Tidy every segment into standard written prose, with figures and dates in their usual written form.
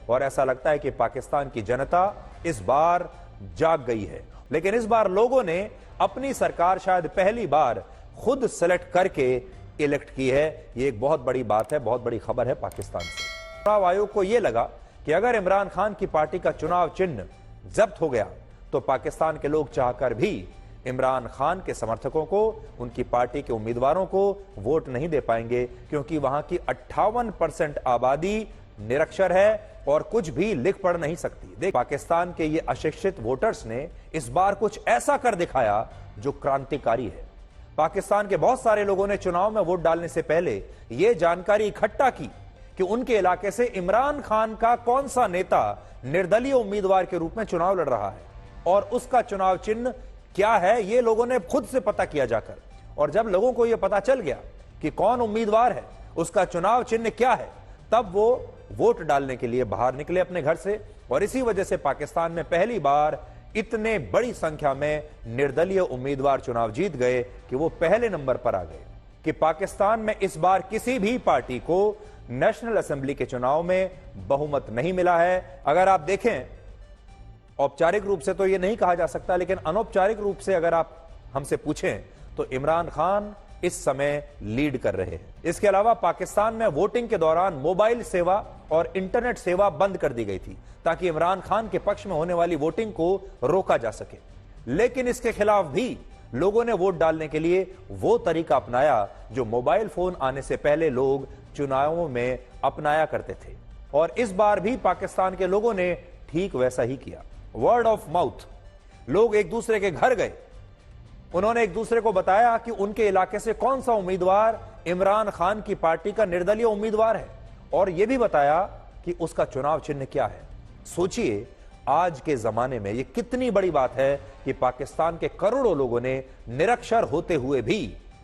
और ऐसा लगता है कि पाकिस्तान की जनता इस बार जाग गई है। लेकिन इस बार लोगों ने अपनी सरकार शायद पहली बार खुद सेलेक्ट करके इलेक्ट की है। ये एक बहुत बड़ी बात है, बहुत बड़ी खबर है पाकिस्तान से। चुनाव आयोग को यह लगा कि अगर इमरान खान की पार्टी का चुनाव चिन्ह जब्त हो गया तो पाकिस्तान के लोग चाहकर भी इमरान खान के समर्थकों को, उनकी पार्टी के उम्मीदवारों को वोट नहीं दे पाएंगे, क्योंकि वहां की 58% आबादी निरक्षर है और कुछ भी लिख पढ़ नहीं सकती। देख, पाकिस्तान के ये अशिक्षित वोटर्स ने इस बार कुछ ऐसा कर दिखाया जो क्रांतिकारी है। पाकिस्तान के बहुत सारे लोगों ने चुनाव में वोट डालने से पहले यह जानकारी इकट्ठा की कि उनके इलाके से इमरान खान का कौन सा नेता निर्दलीय उम्मीदवार के रूप में चुनाव लड़ रहा है और उसका चुनाव चिन्ह क्या है, यह लोगों ने खुद से पता किया जाकर। और जब लोगों को यह पता चल गया कि कौन उम्मीदवार है, उसका चुनाव चिन्ह क्या है, तब वो वोट डालने के लिए बाहर निकले अपने घर से। और इसी वजह से पाकिस्तान में पहली बार इतने बड़ी संख्या में निर्दलीय उम्मीदवार चुनाव जीत गए कि वो पहले नंबर पर आ गए। कि पाकिस्तान में इस बार किसी भी पार्टी को नेशनल असेंबली के चुनाव में बहुमत नहीं मिला है। अगर आप देखें, औपचारिक रूप से तो यह नहीं कहा जा सकता, लेकिन अनौपचारिक रूप से अगर आप हमसे पूछें तो इमरान खान इस समय लीड कर रहे हैं। इसके अलावा पाकिस्तान में वोटिंग के दौरान मोबाइल सेवा और इंटरनेट सेवा बंद कर दी गई थी ताकि इमरान खान के पक्ष में होने वाली वोटिंग को रोका जा सके। लेकिन इसके खिलाफ भी लोगों ने वोट डालने के लिए वो तरीका अपनाया जो मोबाइल फोन आने से पहले लोग चुनावों में अपनाया करते थे। और इस बार भी पाकिस्तान के लोगों ने ठीक वैसा ही किया। वर्ड ऑफ माउथ, लोग एक दूसरे के घर गए, उन्होंने एक दूसरे को बताया कि उनके इलाके से कौन सा उम्मीदवार इमरान खान की पार्टी का निर्दलीय उम्मीदवार है और यह भी बताया कि उसका चुनाव चिन्ह क्या है। सोचिए, आज के जमाने में यह कितनी बड़ी बात है कि पाकिस्तान के करोड़ों लोगों ने निरक्षर होते हुए भी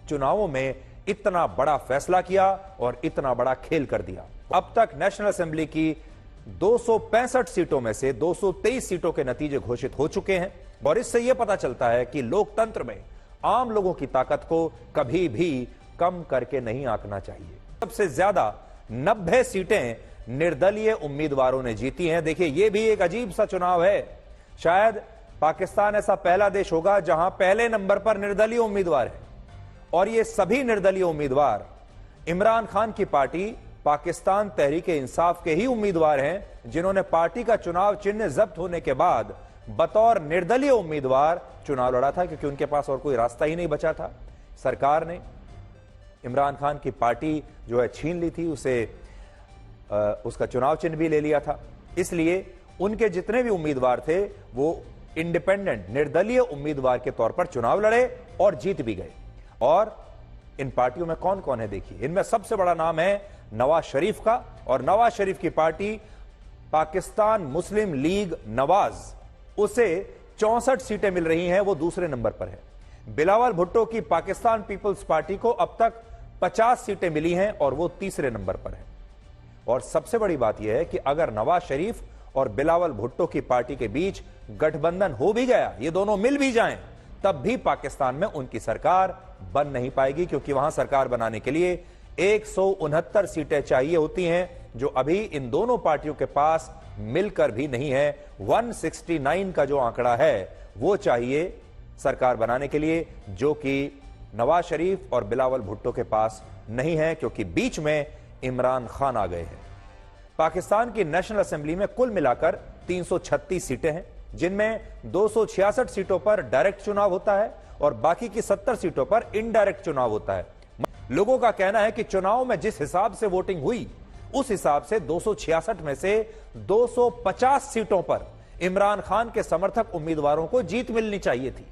चुनावों में इतना बड़ा फैसला किया और इतना बड़ा खेल कर दिया। अब तक नेशनल असेंबली की 265 सीटों में से 223 सीटों के नतीजे घोषित हो चुके हैं और इससे यह पता चलता है कि लोकतंत्र में आम लोगों की ताकत को कभी भी कम करके नहीं आंकना चाहिए। सबसे ज्यादा 90 सीटें निर्दलीय उम्मीदवारों ने जीती हैं। देखिए, यह भी एक अजीब सा चुनाव है। शायद पाकिस्तान ऐसा पहला देश होगा जहां पहले नंबर पर निर्दलीय उम्मीदवार है और ये सभी निर्दलीय उम्मीदवार इमरान खान की पार्टी पाकिस्तान तहरीक-ए-इंसाफ के ही उम्मीदवार हैं, जिन्होंने पार्टी का चुनाव चिन्ह जब्त होने के बाद बतौर निर्दलीय उम्मीदवार चुनाव लड़ा था, क्योंकि उनके पास और कोई रास्ता ही नहीं बचा था। सरकार ने इमरान खान की पार्टी जो है छीन ली थी, उसका चुनाव चिन्ह भी ले लिया था। इसलिए उनके जितने भी उम्मीदवार थे वो इंडिपेंडेंट निर्दलीय उम्मीदवार के तौर पर चुनाव लड़े और जीत भी गए। और इन पार्टियों में कौन कौन है देखिए, इनमें सबसे बड़ा नाम है नवाज शरीफ का, और नवाज शरीफ की पार्टी पाकिस्तान मुस्लिम लीग नवाज, उसे 64 सीटें मिल रही हैं, वो दूसरे नंबर पर है। बिलावल भुट्टो की पाकिस्तान पीपल्स पार्टी को अब तक 50 सीटें मिली हैं और वो तीसरे नंबर पर है। और सबसे बड़ी बात यह है कि अगर नवाज शरीफ और बिलावल भुट्टो की पार्टी के बीच गठबंधन हो भी गया, ये दोनों मिल भी जाएं, तब भी पाकिस्तान में उनकी सरकार बन नहीं पाएगी, क्योंकि वहां सरकार बनाने के लिए 169 सीटें चाहिए होती हैं, जो अभी इन दोनों पार्टियों के पास मिलकर भी नहीं है। 169 का जो आंकड़ा है वो चाहिए सरकार बनाने के लिए, जो कि नवाज शरीफ और बिलावल भुट्टो के पास नहीं है, क्योंकि बीच में इमरान खान आ गए हैं। पाकिस्तान की नेशनल असेंबली में कुल मिलाकर 336 सीटें हैं, जिनमें 266 सीटों पर डायरेक्ट चुनाव होता है और बाकी की 70 सीटों पर इनडायरेक्ट चुनाव होता है। लोगों का कहना है कि चुनाव में जिस हिसाब से वोटिंग हुई, उस हिसाब से 266 में से 250 सीटों पर इमरान खान के समर्थक उम्मीदवारों को जीत मिलनी चाहिए थी।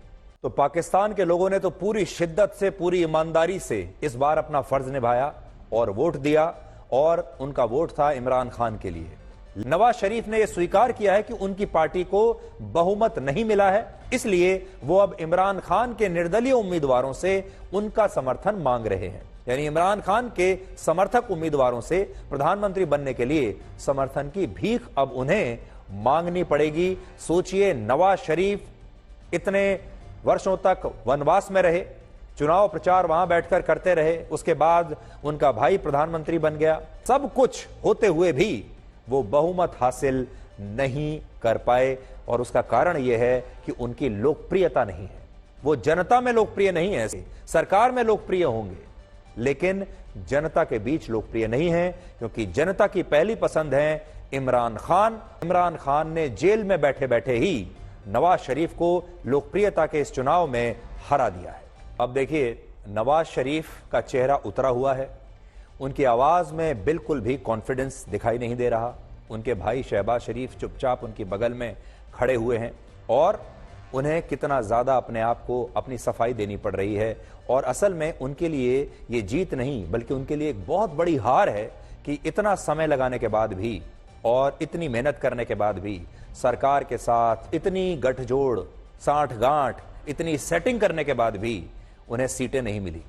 तो पाकिस्तान के लोगों ने तो पूरी शिद्दत से, पूरी ईमानदारी से इस बार अपना फर्ज निभाया और वोट दिया, और उनका वोट था इमरान खान के लिए। नवाज शरीफ ने यह स्वीकार किया है कि उनकी पार्टी को बहुमत नहीं मिला है, इसलिए वो अब इमरान खान के निर्दलीय उम्मीदवारों से उनका समर्थन मांग रहे हैं। यानी इमरान खान के समर्थक उम्मीदवारों से प्रधानमंत्री बनने के लिए समर्थन की भीख अब उन्हें मांगनी पड़ेगी। सोचिए, नवाज शरीफ इतने वर्षों तक वनवास में रहे, चुनाव प्रचार वहां बैठकर करते रहे, उसके बाद उनका भाई प्रधानमंत्री बन गया। सब कुछ होते हुए भी वो बहुमत हासिल नहीं कर पाए। और उसका कारण यह है कि उनकी लोकप्रियता नहीं है। वो जनता में लोकप्रिय नहीं है, सरकार में लोकप्रिय होंगे लेकिन जनता के बीच लोकप्रिय नहीं है, क्योंकि जनता की पहली पसंद है इमरान खान। इमरान खान ने जेल में बैठे बैठे ही नवाज शरीफ को लोकप्रियता के इस चुनाव में हरा दिया है। अब देखिए, नवाज शरीफ का चेहरा उतरा हुआ है, उनकी आवाज में बिल्कुल भी कॉन्फिडेंस दिखाई नहीं दे रहा। उनके भाई शहबाज शरीफ चुपचाप उनकी बगल में खड़े हुए हैं और उन्हें कितना ज्यादा अपने आप को अपनी सफाई देनी पड़ रही है। और असल में उनके लिए ये जीत नहीं बल्कि उनके लिए एक बहुत बड़ी हार है कि इतना समय लगाने के बाद भी और इतनी मेहनत करने के बाद भी सरकार के साथ इतनी गठजोड़, साठ गांठ, इतनी सेटिंग करने के बाद भी उन्हें सीटें नहीं मिली।